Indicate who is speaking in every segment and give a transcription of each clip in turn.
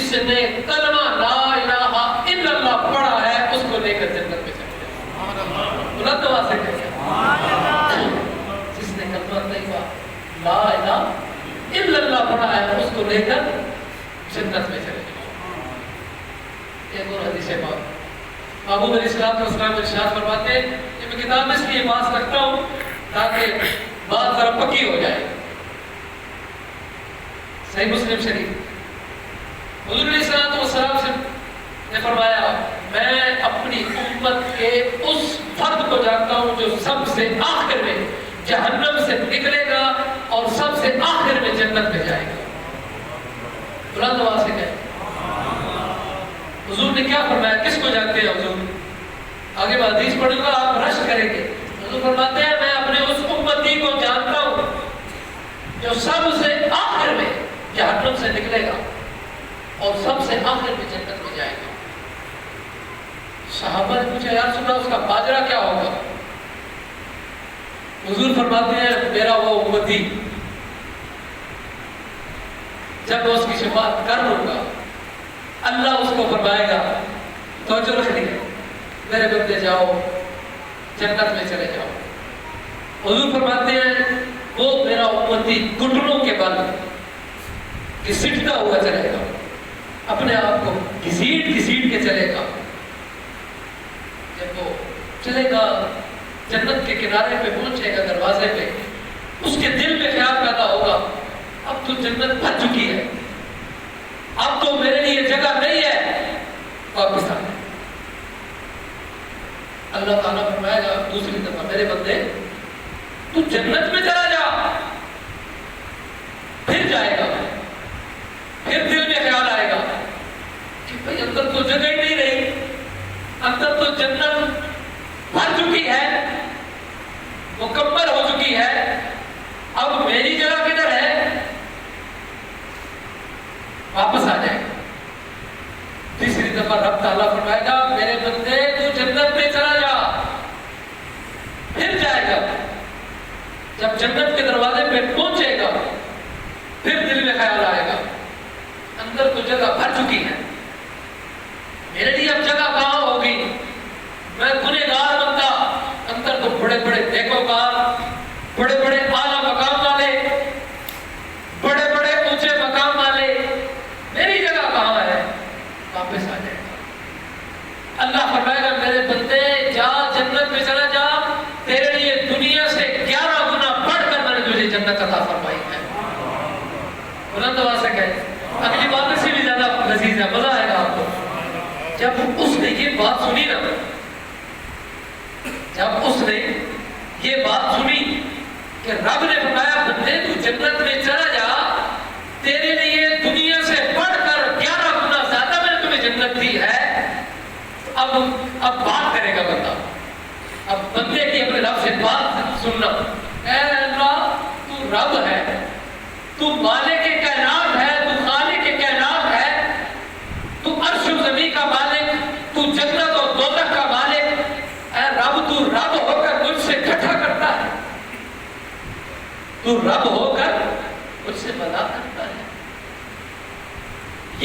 Speaker 1: جس نے کلمہ لا الہ الا اللہ پڑھا ہے اس کو لے کر جنت میں چلے جائیں. بلند آواز سے کہیں جس نے کلمہ طیبہ لا الہ الا اللہ پڑھا ہے اس کو لے کر جنت میں چلے جائیں. ایک اور حدیث پاک محبوب علیہ السلام ارشاد فرماتے ہیں کہ میں کتاب میں اس لیے بات رکھتا ہوں تاکہ بات ذرا پکی ہو جائے. صحیح مسلم شریف حضور علیہ السلام سے نے فرمایا میں اپنی امت کے اس فرد کو جانتا ہوں جو سب سے آخر میں جہنم سے نکلے گا اور سب سے آخر میں جنت میں جائے گا. بلند آواز سے کہیں حضور نے کیا فرمایا؟ کس کو جانتے ہیں حضور؟ آگے میں حدیث پڑھوں گا آپ رشک کریں گے. حضور فرماتے ہیں میں اپنے اس امتی کو جانتا ہوں جو سب سے آخر میں جہنم سے نکلے گا اور سب سے آخر میں جنت میں جائے گا. صحابہ نے پوچھا یا رسول اللہ اس کا باجرہ کیا ہوگا؟ حضور فرماتے ہیں میرا وہ امتی جب میں اس کی شفاعت کر لوں گا اللہ اس کو فرمائے گا توجہ رکھنی ہے میرے بندے جاؤ جنت میں چلے جاؤ. حضور فرماتے ہیں وہ میرا امتی گھٹنوں کے بل گھسیٹتا ہوا چلے گا اپنے آپ کو گھسیٹ کے چلے گا. جب وہ چلے گا جنت کے کنارے پہ پہنچے گا دروازے پہ اس کے دل میں خیال پیدا ہوگا اب تو جنت بھر چکی ہے اب تو میرے لیے جگہ نہیں ہے واپس آ جائے. اللہ تعالیٰ فرمائے گا دوسری دفعہ میرے بندے تو جنت میں چلا جا. پھر جائے گا پھر دل میں خیال آئے گا کہ بھئی اندر تو جگہ ہی نہیں رہی اندر تو جنت بھر چکی ہے مکمل ہو چکی ہے اب میری جگہ کدھر ہے؟ واپس آ جائے گا. تیسری دفعہ رب تعالیٰ فرمائے گا میرے بندے تو جنت میں چلا جا. پھر جائے گا جب جنت کے دروازے پہ پہنچے گا پھر دل میں خیال آئے گا اندر تو جگہ بھر چکی ہے میرے لیے اب جگہ کہاں ہوگی؟ میں گنہگار بندہ اندر تو بڑے بڑے نیکوکار بڑے بڑے اعلیٰ مقام والے بڑے بڑے اونچے مقام والے میری جگہ کہاں ہے؟ واپس آ جائے گا. اللہ فرمائے گا میرے بندے جا جنت میں چلا جا تیرے لیے دنیا سے 11 گنا بڑھ کر میں نے تجھے جنت عطا فرمائی ہے. بلند آواز سے کہے اگلی بات سے بھی زیادہ لذیذ ہے مزہ آئے گا آپ کو. جب اس نے یہ بات سنی نا جب اس نے یہ بات سنی کہ رب نے فرمایا بندے تو جنت میں چلا جا تیرے لیے دنیا سے بڑھ کر 11 گنا زیادہ میں نے تمہیں جنت دی ہے. اب بات کرے گا بندہ اب بندے کی اپنے رب سے بات سننا. اے اللہ تو رب ہے تو مالک کائنات ہے تو خالق کائنات ہے تو عرش و زمین کا مالک تو جنت اور دوزخ کا مالک. اے رب تو رب ہو کر مجھ سے اکٹھا کرتا ہے تو رب ہو کر مجھ سے مذاق کرتا ہے.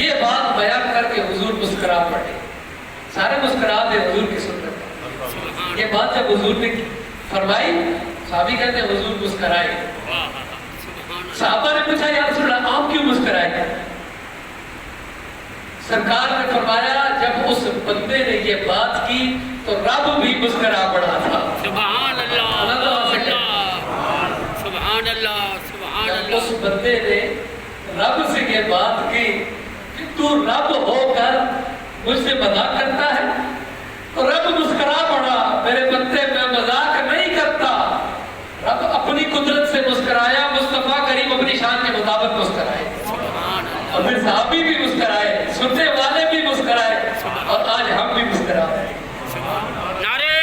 Speaker 1: یہ بات بیان کر کے حضور مسکرا پڑے سارے مسکرا دے حضور کی سنت. یہ بات جب حضور نے فرمائی صحابی کہتے ہیں حضور مسکرائے. صحابہ نے پوچھا یا رسول اللہ آپ کیوں مسکرائے؟ سرکار نے فرمایا جب اس بندے نے یہ بات کی تو رب بھی مسکرا پڑا تھا.
Speaker 2: سبحان اللہ سبحان اللہ سبحان اللہ.
Speaker 1: اس بندے نے رب سے یہ بات کی کہ تو رب ہو کر مجھ سے مذاق کرتا ہے تو رب مسکرا پڑا. میرے بندے میں مذاق نہیں کرتا. رب اپنی قدرت سے مسکرایا مصطفیٰ کریم اپنی شان کے مطابق مسکرائے اور پھر صحابی بھی مسکرائے سننے والے بھی مسکرائے اور آج ہم بھی مسکرا رہے ہیں.
Speaker 2: نعرہ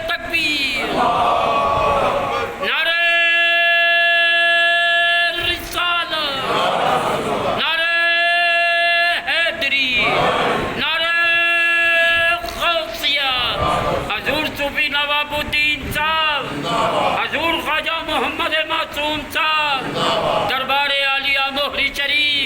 Speaker 2: تکبیر نعرہ رسالت نعرہ حیدری نعرہ غوثیہ. حضور صوفی نواب الدین صاحب حضور خواجہ محمد معصوم صاحب دربار عالیہ مہری شریف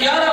Speaker 1: 11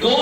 Speaker 1: 2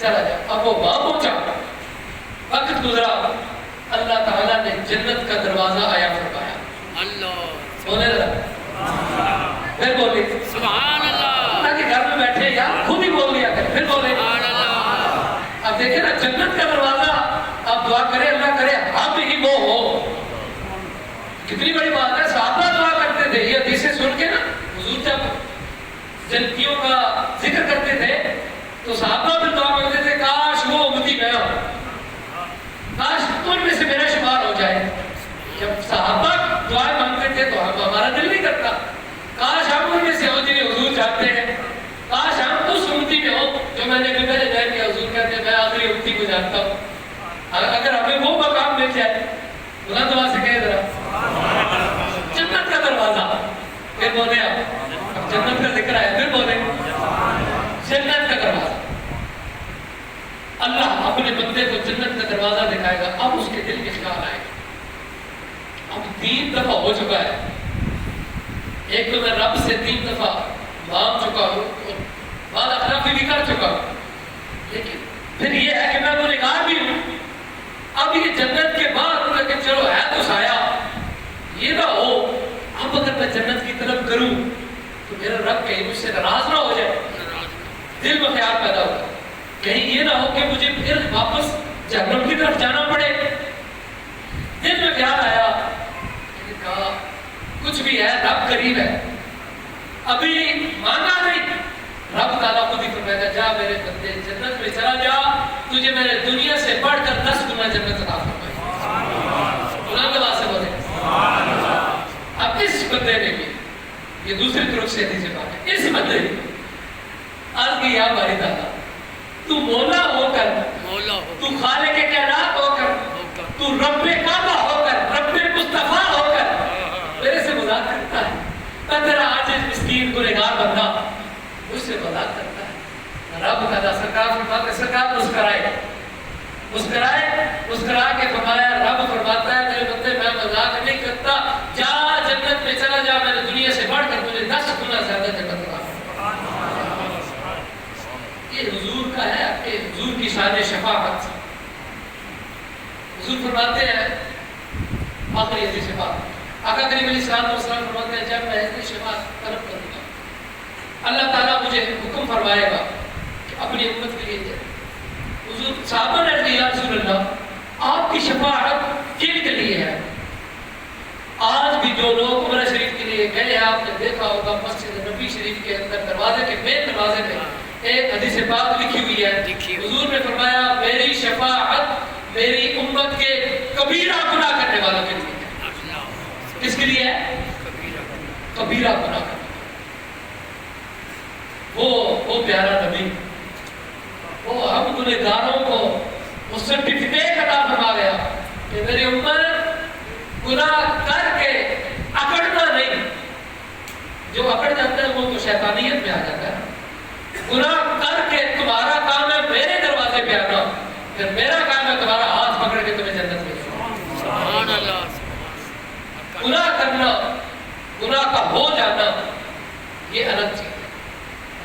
Speaker 1: چلا جا. اب وہ وہاں پہنچا, وقت گزرا, اللہ تعالیٰ نے جنت کا دروازہ آیا فرمایا.
Speaker 2: اللہ
Speaker 1: بولے ذرا, پھر بولے
Speaker 2: سبحان اللہ.
Speaker 1: اللہ کے گھر میں بیٹھے یار خود ہی بول دیا کرے, پھر بولے.
Speaker 2: سبحان اللہ.
Speaker 1: اب دیکھیں نا جنت کا دروازہ, آپ دعا کرے اللہ کرے ہم ہی وہ ہو. کتنی بڑی بات ہے. صحابہ دعا کرتے تھے, یہ حدیثیں سن کے نا حضور جب جنتیوں کا ذکر کرتے تھے تو صحابہ بھی دعا کرتے تھے کاش وہ امتی میں ہو, کاش ان میں سے میرا شمار ہو جائے. جب صحابہ دعائیں مانگتے تھے تو ہمارا دل نہیں کرتا کاش ہم ان میں سے ہو جنہیں حضور چاہتے ہیں, کاش ہم اس امتی میں ہو جو میں نے پہلے بیان کیا. حضور کہتے ہیں میں آخری امتی کو جانتا ہوں. اگر ہمیں وہ مقام مل جائے, بلند آواز سے کہے ذرا جنت کا دروازہ. پھر بولے آپ جنت کا ذکر آیا, پھر بولے جنت کا دروازہ. اللہ اپنے بندے کو جنت کا دروازہ دکھائے گا. اب اس کے دل میں خیال آئے گا. اب 3 دفعہ ہو چکا ہے, ایک تو میں رب سے 3 دفعہ مانگ چکا ہوں, بعد اخلاقی بھی کر چکا ہوں, لیکن پھر یہ ہے کہ میں گنہگار بھی ہوں. اب یہ جنت کے بعد کہ چلو ہے تو سایہ, یہ نہ ہو اب اگر میں جنت کی طرف کروں تو میرا رب کہیں مجھ سے ناراض نہ ہو جائے. دل میں خیال پیدا ہوگا کہیں یہ نہ ہو کہ مجھے پھر واپس جہنم کی طرف جانا پڑے. دل میں خیال آیا, کہا کچھ بھی ہے رب قریب ہے, ابھی مانگا نہیں. رب تعالیٰ خود ہی فرمائے گا جا میرے بندے جنت میں چلا جا, تجھے میں نے دنیا سے بڑھ کر 10 گنا جنت عطا فرمائی. بلند آواز سے بولے. اب اس بندے نے بھی, یہ دوسری طرف سے حدیث بات ہے, اس بندے نے عرض کی یا باری تعالیٰ تو مولا ہو کر, تو خالق کائنات ہو کر, تو رب کعبہ ہو کر, رب مصطفیٰ ہو کر میرے سے مذاق کرتا ہے. میں تیرا عاجز مسکین گنہگار بندہ مجھ سے مذاق کرتا ہے. رب تعالیٰ سرکار فرماتے, سرکار مسکرائے, مسکرا کے فرمایا, رب فرماتا ہے میرے بندے میں مذاق نہیں کرتا, جا جنت میں چلا جا, میں نے دنیا سے بڑھ کر تجھے 10 گنا زیادہ جنت عطا فرمائی. یہ حضور کا ہے کہ حضور کی شان شفاعت. حضور فرماتے ہیں آخری حدیث پاک, آقا کریم علیہ الصلوۃ والسلام فرماتے ہیں جب میں اس شفاعت طلب کروں گا اللہ تعالیٰ مجھے حکم فرمائے گا کہ اپنی امت کے لیے دے. حضور صحابہ نے کہا یا رسول اللہ آپ کی شفاعت کن کے لیے ہے؟ آج بھی جو لوگ عمرہ شریف کے لیے گئے ہیں آپ نے دیکھا ہوگا مسجد نبی شریف کے اندر دروازے کے مین دروازے میں ایک حدیث پاک لکھی ہوئی ہے. حضور نے فرمایا میری شفاعت میری امت کے کبیرہ گناہ کرنے والوں کے لیے ہے. کس کے لیے ہے؟ کبیرہ گناہ کرنے. وہ پیارا نبی, وہ ہم گنہگاروں کو وہ سرٹیفکیٹ عطا فرما گیا کہ میری امت گناہ کر کے اکڑنا نہیں. جو اکڑ جاتا ہے وہ تو شیطانیت میں آ جاتا ہے. گناہ کر کے تمہارا کام ہے میرے دروازے پہ آنا, پھر میرا کام ہے تمہارا ہاتھ پکڑ کے تمہیں جنت میں
Speaker 2: سبحان اللہ.
Speaker 1: گناہ کرنا, گناہ کا ہو جانا یہ الگ چیز ہے.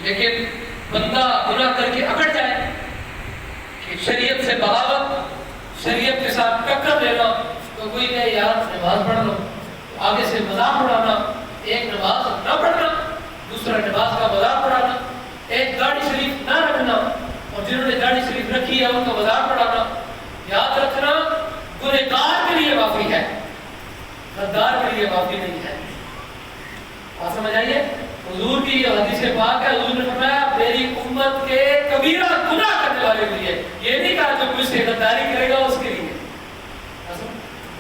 Speaker 1: لیکن بندہ گناہ کر کے اکڑ جائے کہ شریعت سے بغاوت, شریعت کے ساتھ ٹکر لینا, تو کوئی کہے یار نماز پڑھ لو, آگے سے مذاق اڑانا, ایک نماز نہ پڑھنا, دوسرا نماز کا مذاق اڑانا, ایک داڑھی شریف نہ رکھنا اور جنہوں نے داڑھی شریف رکھی ہے ان کا مذاق اڑانا. یاد رکھنا گنہگار کے لیے معافی ہے, غدار کے لیے معافی نہیں ہے. بات سمجھ آئیے؟ حضور کی یہ حدیث پاک ہے, حضور نے فرمایا میری امت کے کبیرہ گناہ کرنے والے کے لیے. یہ نہیں کہا جو مجھ سے غداری کرے گا اس کے لیے.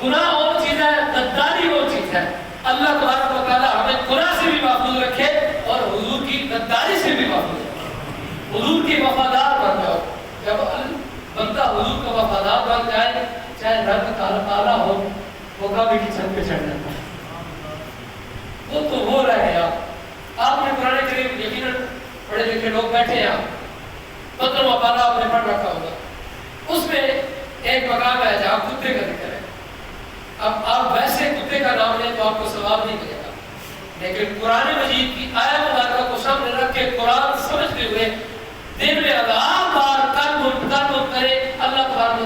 Speaker 1: گناہ وہ چیز ہے, غداری وہ چیز ہے. اللہ تبارک و تعالیٰ ہمیں گناہ سے بھی محفوظ رکھے اور حضور کی غداری سے بھی محفوظ رکھے. حضور کی وفادار بن جاؤ. جب بندہ حضور کا وفادار بن جائے, چاہے رنگ کالا ہو, وہ کعبے کی چھت پہ چڑھ جاتا ہے. وہ تو وہ رہ گیا. آپ نے قرآن کریم یقیناً پڑھے لکھے لوگ بیٹھے ہیں, بدر و بالا آپ نے پڑھ رکھا ہوگا. اس میں ایک مقام ہے جہاں کتے کا ذکر ہے. اب آپ ویسے کتے کا نام لیں تو آپ کو ثواب نہیں ملے گا, لیکن قرآن مجید کی آیت مبارکہ کو سامنے رکھ کے قرآن سمجھتے ہوئے دن میں 1000 بار قلب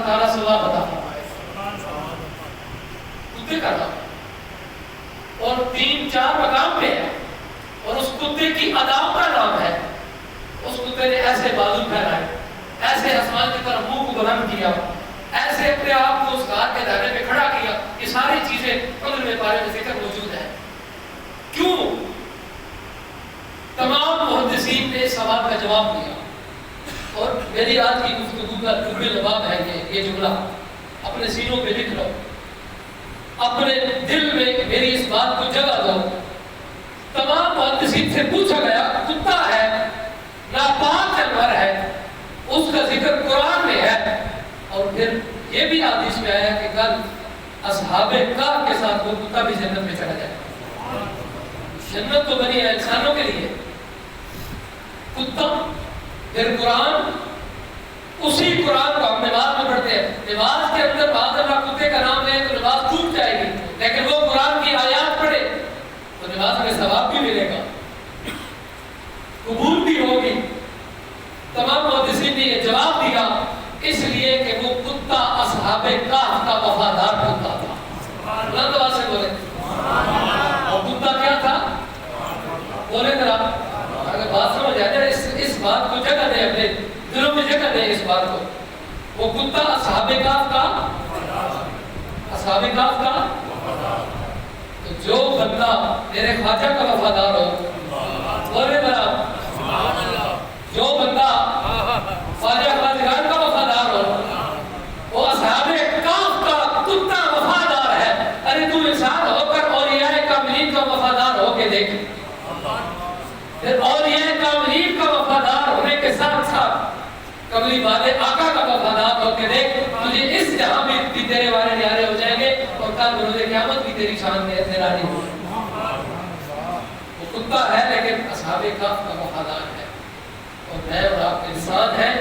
Speaker 1: تعالیٰ ثواب عطا فرمائے. کتے کا نام اور 3-4 مقام پہ ہے اور اس کتے کی اداؤں کا نام ہے. اس کتے نے ایسے بازو پھیلائے, ایسے آسمان کی طرف منہ کو بلند کیا, ایسے اپنے آپ کو اس غار کے دائرے میں کھڑا کیا. یہ ساری چیزیں قدر میں پارے میں ذکر موجود ہے. کیوں؟ تمام محدثین نے اس سوال کا جواب دیا اور میری آج کی گفتگو کا طبی جواب ہے یہ جملہ اپنے سینوں پہ لکھ لو, اپنے دل میں میری اس بات کو جگہ دو. تمام محدثین سے پوچھا گیا کتا ہے, ناپاک جانور ہے, اس کا ذکر قرآن میں ہے, اور پھر یہ بھی حدیث میں آیا کہ کل اصحاب کہف کے ساتھ وہ کتا بھی جنت میں چلا جائے. جنت تو بنی ہے انسانوں کے لیے, کتا. پھر قرآن, اسی قرآن کو ہم نماز میں پڑھتے ہیں. نماز کے اندر بعد اللہ کتے کا نام لے تو نماز ٹوٹ جائے گی, لیکن وہ قرآن کی آیات پڑھے تو نماز میں ثواب بھی ملے گا, قبول بھی ہوگی. تمام محدثین نے یہ جواب دیا اس لیے کہ وہ کتا اصحاب کہف کا وفادار کتا تھا. اللہ تعالیٰ سے بولے اور کتا کیا تھا بولے ذرا, اگر بات سمجھ آ جائے اس بات کو جگہ دے, اپنے دلوں میں جگہ دے اس بات کو. وہ کتا اصحاب کہف کا تو جو بندہ میرے خواجہ کا وفادار ہو, بولے ذرا, جو بندہ خواجہ خواجگان کا وفادار ہو وہ اصحاب کہف کا کتا وفادار ہے. ارے تو انسان ہو کر اولیاء کاملین کا وفادار ہو کے دیکھ, پھر اولیاء کاملین کا وفادار ہونے کے ساتھ ساتھ کملی والے آقا کا وفادار ہو کے دیکھ, تجھے اس جہاں بھی تیرے والے نیارے ہو جائیں گے اور کل بروز قیامت بھی تیری شان میں نرالی ہوگی. وہ کتا ہے لیکن اصحاب کہف کا وفادار ہے. اور میں اور آپ انسان ہیں,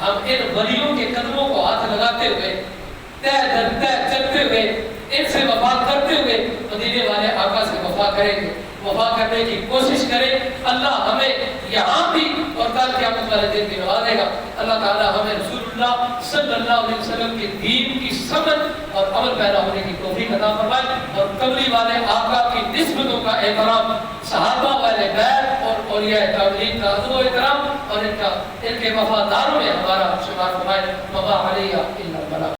Speaker 1: ہم ان ولیوں کے قدموں کو ہاتھ لگاتے ہوئے تہ در تہ چلتے ہوئے ان سے وفا کرتے ہوئے مدینے والے آقا سے وفا کریں گے, وفا کرنے کی کوشش کریں. اللہ ہمیں یہاں بھی اور کل قیامت والے دن بھی نوازے گا. اللہ تعالیٰ ہمیں رسول اللہ صلی اللہ علیہ وسلم کے دین کی سمجھ اور عمل پیدا ہونے کی توفیق عطا فرمائے, اور قبلی والے آقا کی نسبتوں کا احترام, صحابہ والے بیت اور اولیاء کاملین کا ادب و احترام اور ان کے وفاداروں میں ہمارا شمار فرمائے. وما علیہ الا البلاغ.